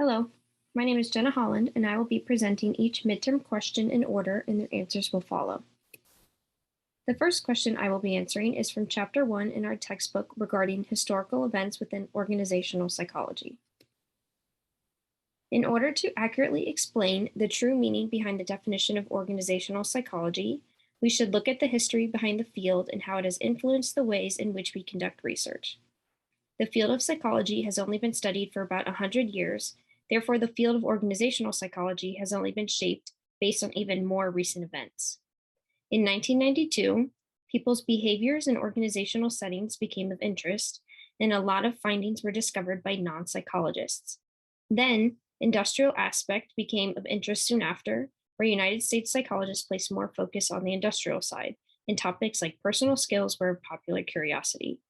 Hello, my name is Jenna Holland, and I will be presenting each midterm question in order, and their answers will follow. The first question I will be answering is from Chapter 1 in our textbook regarding historical events within organizational psychology. In order to accurately explain the true meaning behind the definition of organizational psychology, we should look at the history behind the field and how it has influenced the ways in which we conduct research. The field of psychology has only been studied for about 100 years. Therefore, the field of organizational psychology has only been shaped based on even more recent events. In 1992, people's behaviors in organizational settings became of interest, and a lot of findings were discovered by non-psychologists. Then, industrial aspect became of interest soon after, where United States psychologists placed more focus on the industrial side, and topics like personal skills were of popular curiosity.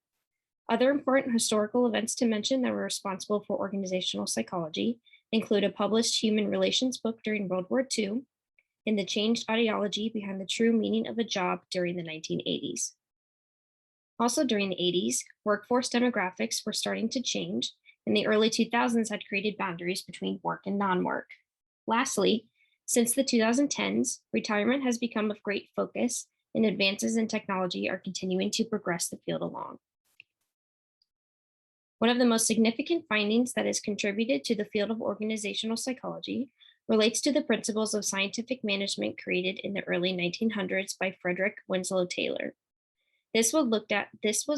Other important historical events to mention that were responsible for organizational psychology include a published human relations book during World War II and the changed ideology behind the true meaning of a job during the 1980s. Also during the 80s, workforce demographics were starting to change, and the early 2000s had created boundaries between work and non-work. Lastly, since the 2010s, retirement has become of great focus, and advances in technology are continuing to progress the field along. One of the most significant findings that has contributed to the field of organizational psychology relates to the principles of scientific management created in the early 1900s by Frederick Winslow Taylor. This was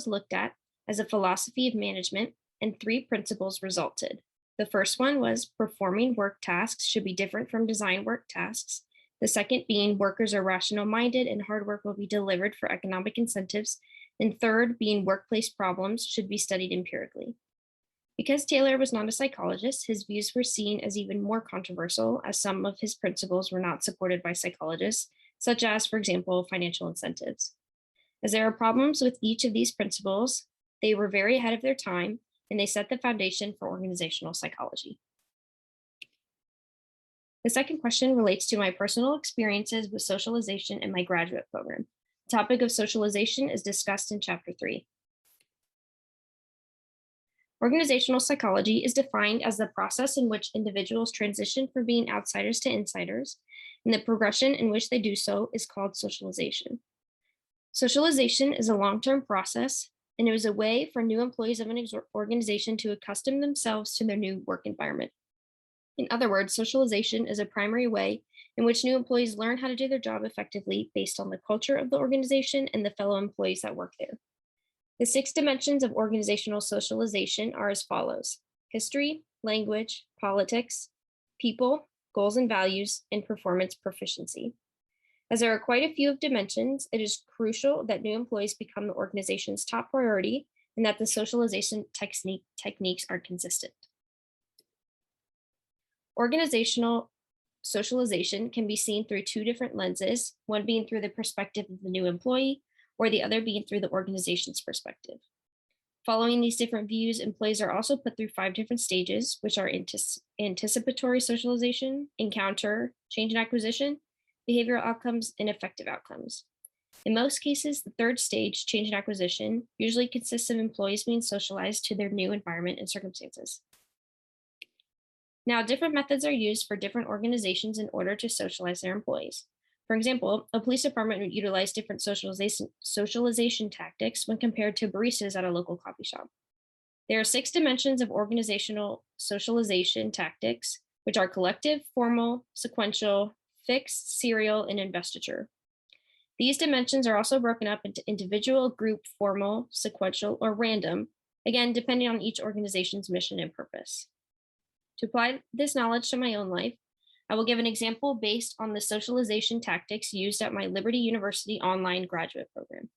looked at as a philosophy of management, and three principles resulted. The first one was performing work tasks should be different from design work tasks. The second being workers are rational-minded and hard work will be delivered for economic incentives. And third, being workplace problems should be studied empirically. Because Taylor was not a psychologist, his views were seen as even more controversial, as some of his principles were not supported by psychologists, such as, for example, financial incentives. As there are problems with each of these principles, they were very ahead of their time, and they set the foundation for organizational psychology. The second question relates to my personal experiences with socialization in my graduate program. The topic of socialization is discussed in Chapter 3. Organizational psychology is defined as the process in which individuals transition from being outsiders to insiders, and the progression in which they do so is called socialization. Socialization is a long-term process, and it is a way for new employees of an organization to accustom themselves to their new work environment. In other words, socialization is a primary way in which new employees learn how to do their job effectively based on the culture of the organization and the fellow employees that work there. The 6 dimensions of organizational socialization are as follows: history, language, politics, people, goals and values, and performance proficiency. As there are quite a few of dimensions, it is crucial that new employees become the organization's top priority and that the socialization techniques are consistent. Organizational socialization can be seen through 2 different lenses, one being through the perspective of the new employee, or the other being through the organization's perspective. Following these different views, employees are also put through 5 different stages, which are anticipatory socialization, encounter, change and acquisition, behavioral outcomes, and effective outcomes. In most cases, the 3rd stage, change and acquisition, usually consists of employees being socialized to their new environment and circumstances. Now, different methods are used for different organizations in order to socialize their employees. For example, a police department would utilize different socialization tactics when compared to baristas at a local coffee shop. There are 6 dimensions of organizational socialization tactics, which are collective, formal, sequential, fixed, serial, and investiture. These dimensions are also broken up into individual, group, formal, sequential, or random, again, depending on each organization's mission and purpose. To apply this knowledge to my own life, I will give an example based on the socialization tactics used at my Liberty University Online graduate program.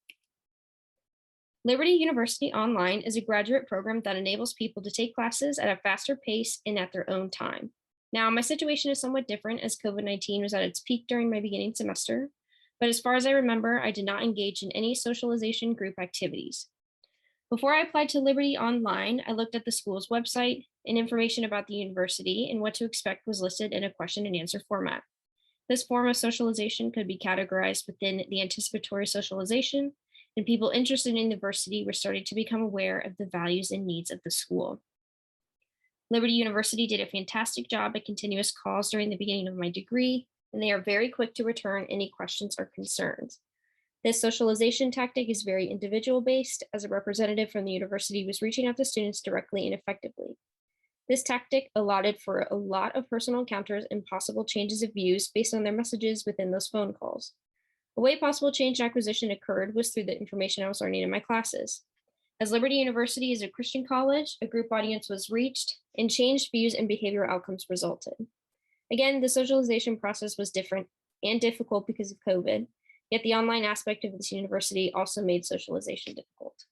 Liberty University Online is a graduate program that enables people to take classes at a faster pace and at their own time. Now, my situation is somewhat different as COVID-19 was at its peak during my beginning semester, but as far as I remember, I did not engage in any socialization group activities. Before I applied to Liberty Online, I looked at the school's website, and information about the university and what to expect was listed in a question and answer format. This form of socialization could be categorized within the anticipatory socialization, and people interested in the university were starting to become aware of the values and needs of the school. Liberty University did a fantastic job at continuous calls during the beginning of my degree, and they are very quick to return any questions or concerns. This socialization tactic is very individual based, as a representative from the university was reaching out to students directly and effectively. This tactic allotted for a lot of personal encounters and possible changes of views based on their messages within those phone calls. A way possible change and acquisition occurred was through the information I was learning in my classes. As Liberty University is a Christian college, a group audience was reached, and changed views and behavioral outcomes resulted. Again, the socialization process was different and difficult because of COVID, yet the online aspect of this university also made socialization difficult.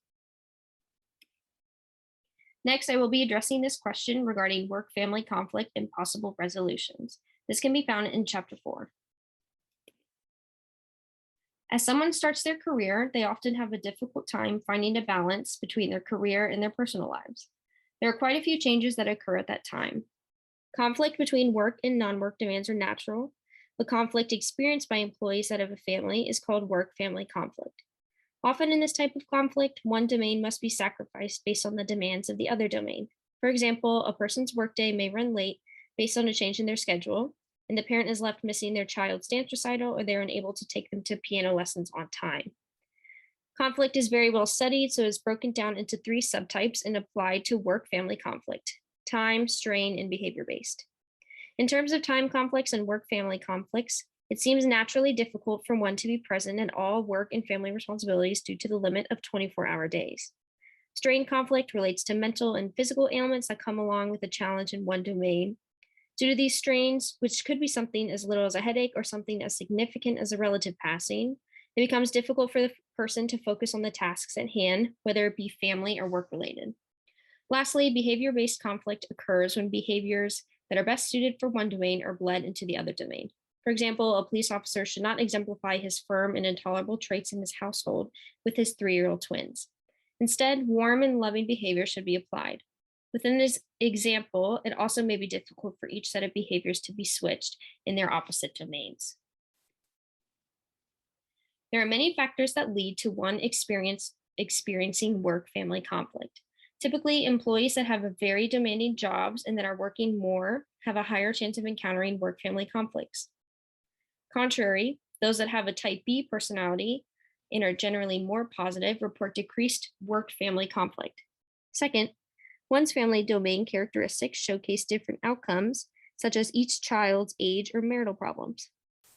Next, I will be addressing this question regarding work-family conflict and possible resolutions. This can be found in Chapter 4. As someone starts their career, they often have a difficult time finding a balance between their career and their personal lives. There are quite a few changes that occur at that time. Conflict between work and non-work demands are natural, but conflict experienced by employees that have a family is called work-family conflict. Often in this type of conflict, one domain must be sacrificed based on the demands of the other domain. For example, a person's workday may run late based on a change in their schedule, and the parent is left missing their child's dance recital, or they're unable to take them to piano lessons on time. Conflict is very well studied, so it's broken down into 3 subtypes and applied to work-family conflict: time, strain, and behavior-based. In terms of time conflicts and work-family conflicts, it seems naturally difficult for one to be present at all work and family responsibilities due to the limit of 24-hour days. Strain conflict relates to mental and physical ailments that come along with a challenge in one domain. Due to these strains, which could be something as little as a headache or something as significant as a relative passing, it becomes difficult for the person to focus on the tasks at hand, whether it be family or work related. Lastly, behavior-based conflict occurs when behaviors that are best suited for one domain are bled into the other domain. For example, a police officer should not exemplify his firm and intolerable traits in his household with his 3-year-old twins. Instead, warm and loving behavior should be applied. Within this example, it also may be difficult for each set of behaviors to be switched in their opposite domains. There are many factors that lead to one experiencing work-family conflict. Typically, employees that have very demanding jobs and that are working more have a higher chance of encountering work-family conflicts. Contrary, those that have a type B personality and are generally more positive report decreased work-family conflict. Second, one's family domain characteristics showcase different outcomes, such as each child's age or marital problems.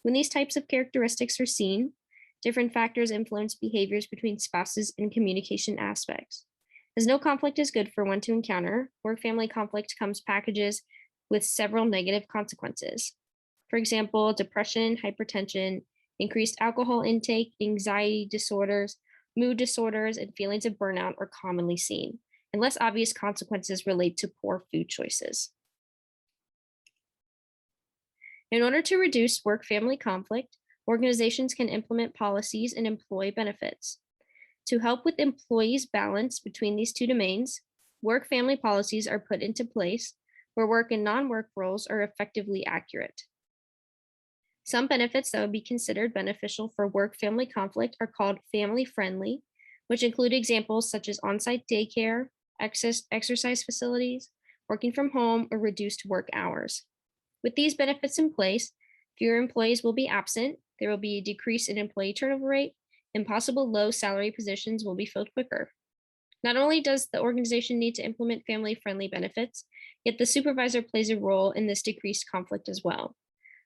When these types of characteristics are seen, different factors influence behaviors between spouses and communication aspects. As no conflict is good for one to encounter, work-family conflict comes packages with several negative consequences. For example, depression, hypertension, increased alcohol intake, anxiety disorders, mood disorders, and feelings of burnout are commonly seen, and less obvious consequences relate to poor food choices. In order to reduce work-family conflict, organizations can implement policies and employee benefits. To help with employees' balance between these 2 domains, work-family policies are put into place where work and non-work roles are effectively accurate. Some benefits that would be considered beneficial for work-family conflict are called family-friendly, which include examples such as on-site daycare, exercise facilities, working from home, or reduced work hours. With these benefits in place, fewer employees will be absent, there will be a decrease in employee turnover rate, and possible low salary positions will be filled quicker. Not only does the organization need to implement family-friendly benefits, yet the supervisor plays a role in this decreased conflict as well.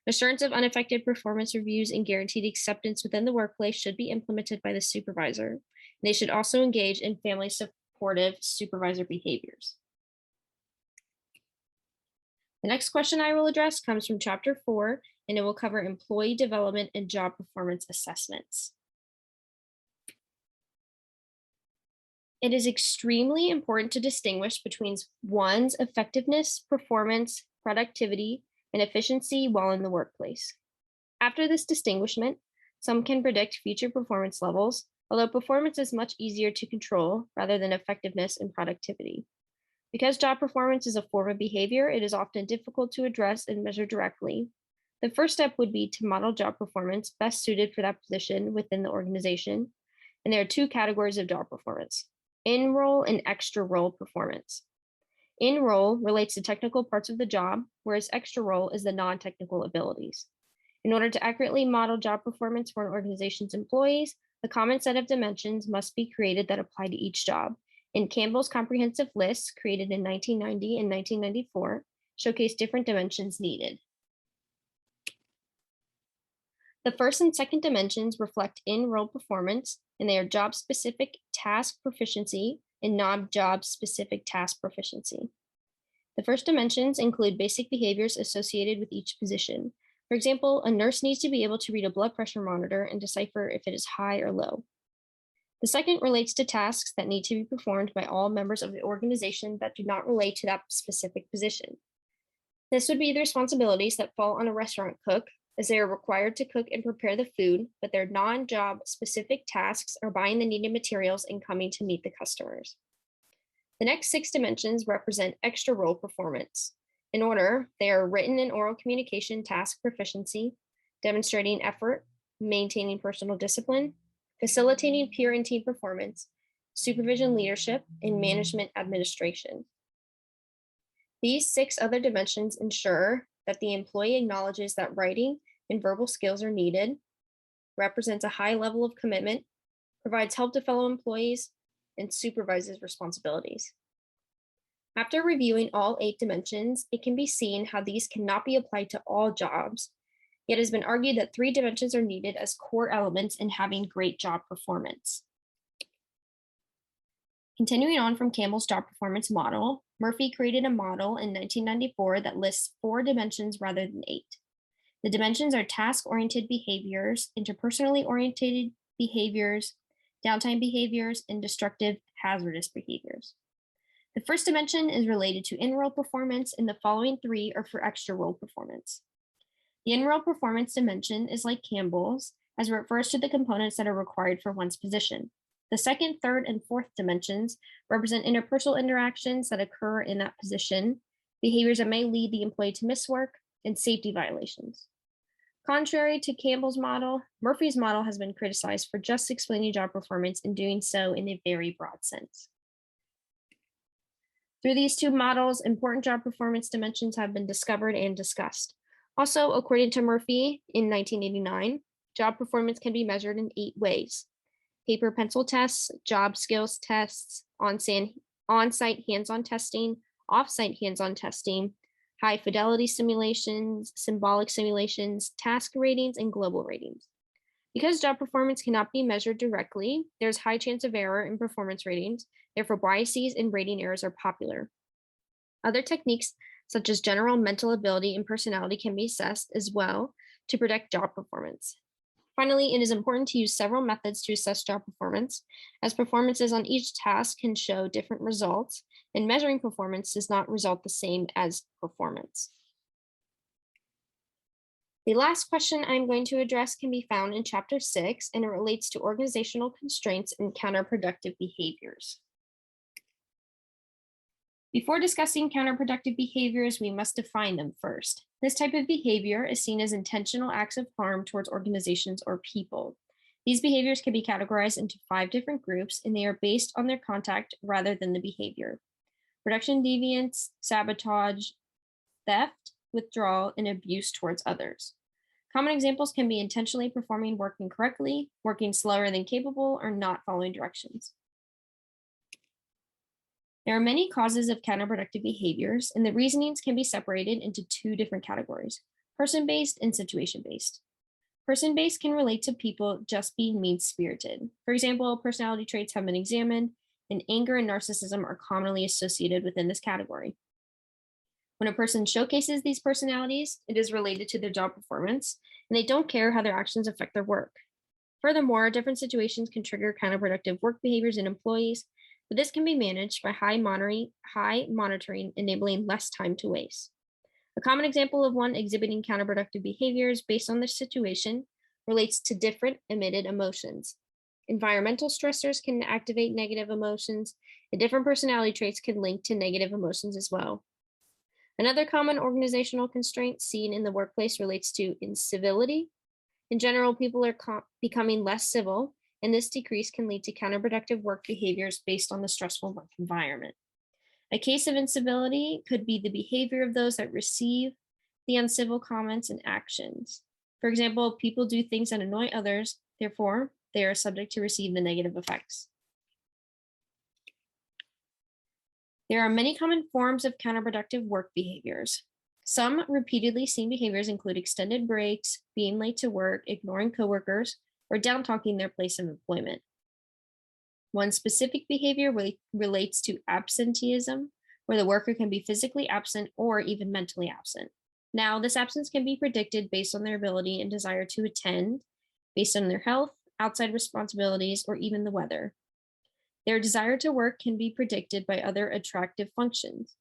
Assurance of unaffected performance reviews and guaranteed acceptance within the workplace should be implemented by the supervisor. They should also engage in family supportive supervisor behaviors. The next question I will address comes from Chapter 4, and it will cover employee development and job performance assessments. It is extremely important to distinguish between one's effectiveness, performance, productivity, and efficiency while in the workplace. After this distinguishment, some can predict future performance levels, although performance is much easier to control rather than effectiveness and productivity. Because job performance is a form of behavior, it is often difficult to address and measure directly. The first step would be to model job performance best suited for that position within the organization. And there are 2 categories of job performance: in-role and extra-role performance. In role relates to technical parts of the job, whereas extra role is the non-technical abilities. In order to accurately model job performance for an organization's employees, a common set of dimensions must be created that apply to each job. And Campbell's comprehensive lists, created in 1990 and 1994, showcase different dimensions needed. The first and second dimensions reflect in-role performance, and they are job-specific task proficiency and non-job specific task proficiency. The first dimensions include basic behaviors associated with each position. For example, a nurse needs to be able to read a blood pressure monitor and decipher if it is high or low. The second relates to tasks that need to be performed by all members of the organization that do not relate to that specific position. This would be the responsibilities that fall on a restaurant cook, as they are required to cook and prepare the food, but their non-job specific tasks are buying the needed materials and coming to meet the customers. The next 6 dimensions represent extra role performance. In order, they are written and oral communication task proficiency, demonstrating effort, maintaining personal discipline, facilitating peer and team performance, supervision leadership, and management administration. These 6 other dimensions ensure that the employee acknowledges that writing and verbal skills are needed, represents a high level of commitment, provides help to fellow employees, and supervises responsibilities. After reviewing all 8 dimensions, it can be seen how these cannot be applied to all jobs, yet it has been argued that 3 dimensions are needed as core elements in having great job performance. Continuing on from Campbell's job performance model, Murphy created a model in 1994 that lists 4 dimensions rather than 8. The dimensions are task-oriented behaviors, interpersonally oriented behaviors, downtime behaviors, and destructive hazardous behaviors. The first dimension is related to in-role performance, and the following 3 are for extra role performance. The in-role performance dimension is like Campbell's, as it refers to the components that are required for one's position. The second, third, and fourth dimensions represent interpersonal interactions that occur in that position, behaviors that may lead the employee to miss work, and safety violations. Contrary to Campbell's model, Murphy's model has been criticized for just explaining job performance and doing so in a very broad sense. Through these 2 models, important job performance dimensions have been discovered and discussed. Also, according to Murphy in 1989, job performance can be measured in 8 ways: paper pencil tests, job skills tests, on-site hands-on testing, off-site hands-on testing, high fidelity simulations, symbolic simulations, task ratings, and global ratings. Because job performance cannot be measured directly, there's high chance of error in performance ratings. Therefore, biases and rating errors are popular. Other techniques, such as general mental ability and personality, can be assessed as well to predict job performance. Finally, it is important to use several methods to assess job performance, as performances on each task can show different results, and measuring performance does not result the same as performance. The last question I'm going to address can be found in Chapter 6, and it relates to organizational constraints and counterproductive behaviors. Before discussing counterproductive behaviors, we must define them first. This type of behavior is seen as intentional acts of harm towards organizations or people. These behaviors can be categorized into 5 different groups, and they are based on their contact rather than the behavior: production deviance, sabotage, theft, withdrawal, and abuse towards others. Common examples can be intentionally performing work incorrectly, working slower than capable, or not following directions. There are many causes of counterproductive behaviors, and the reasonings can be separated into 2 different categories: person-based and situation-based. Person-based can relate to people just being mean-spirited. For example, personality traits have been examined, and anger and narcissism are commonly associated within this category. When a person showcases these personalities, it is related to their job performance, and they don't care how their actions affect their work. Furthermore, different situations can trigger counterproductive work behaviors in employees, but this can be managed by high monitoring, enabling less time to waste. A common example of one exhibiting counterproductive behaviors based on the situation relates to different emitted emotions. Environmental stressors can activate negative emotions, and different personality traits can link to negative emotions as well. Another common organizational constraint seen in the workplace relates to incivility. In general, people are becoming less civil, and this decrease can lead to counterproductive work behaviors based on the stressful work environment. A case of incivility could be the behavior of those that receive the uncivil comments and actions. For example, people do things that annoy others, therefore, they are subject to receive the negative effects. There are many common forms of counterproductive work behaviors. Some repeatedly seen behaviors include extended breaks, being late to work, ignoring coworkers, or down-talking their place of employment. One specific behavior relates to absenteeism, where the worker can be physically absent or even mentally absent. Now, this absence can be predicted based on their ability and desire to attend, based on their health, outside responsibilities, or even the weather. Their desire to work can be predicted by other attractive functions.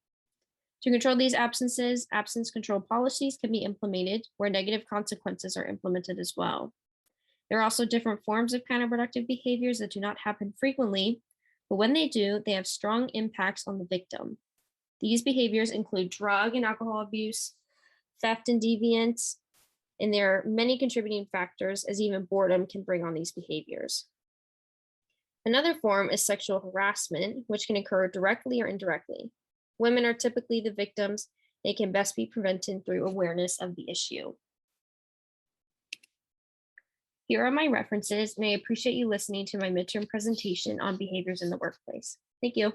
To control these absences, absence control policies can be implemented where negative consequences are implemented as well. There are also different forms of counterproductive behaviors that do not happen frequently, but when they do, they have strong impacts on the victim. These behaviors include drug and alcohol abuse, theft and deviance, and there are many contributing factors, as even boredom can bring on these behaviors. Another form is sexual harassment, which can occur directly or indirectly. Women are typically the victims. They can best be prevented through awareness of the issue. Here are my references, and I appreciate you listening to my midterm presentation on behaviors in the workplace. Thank you.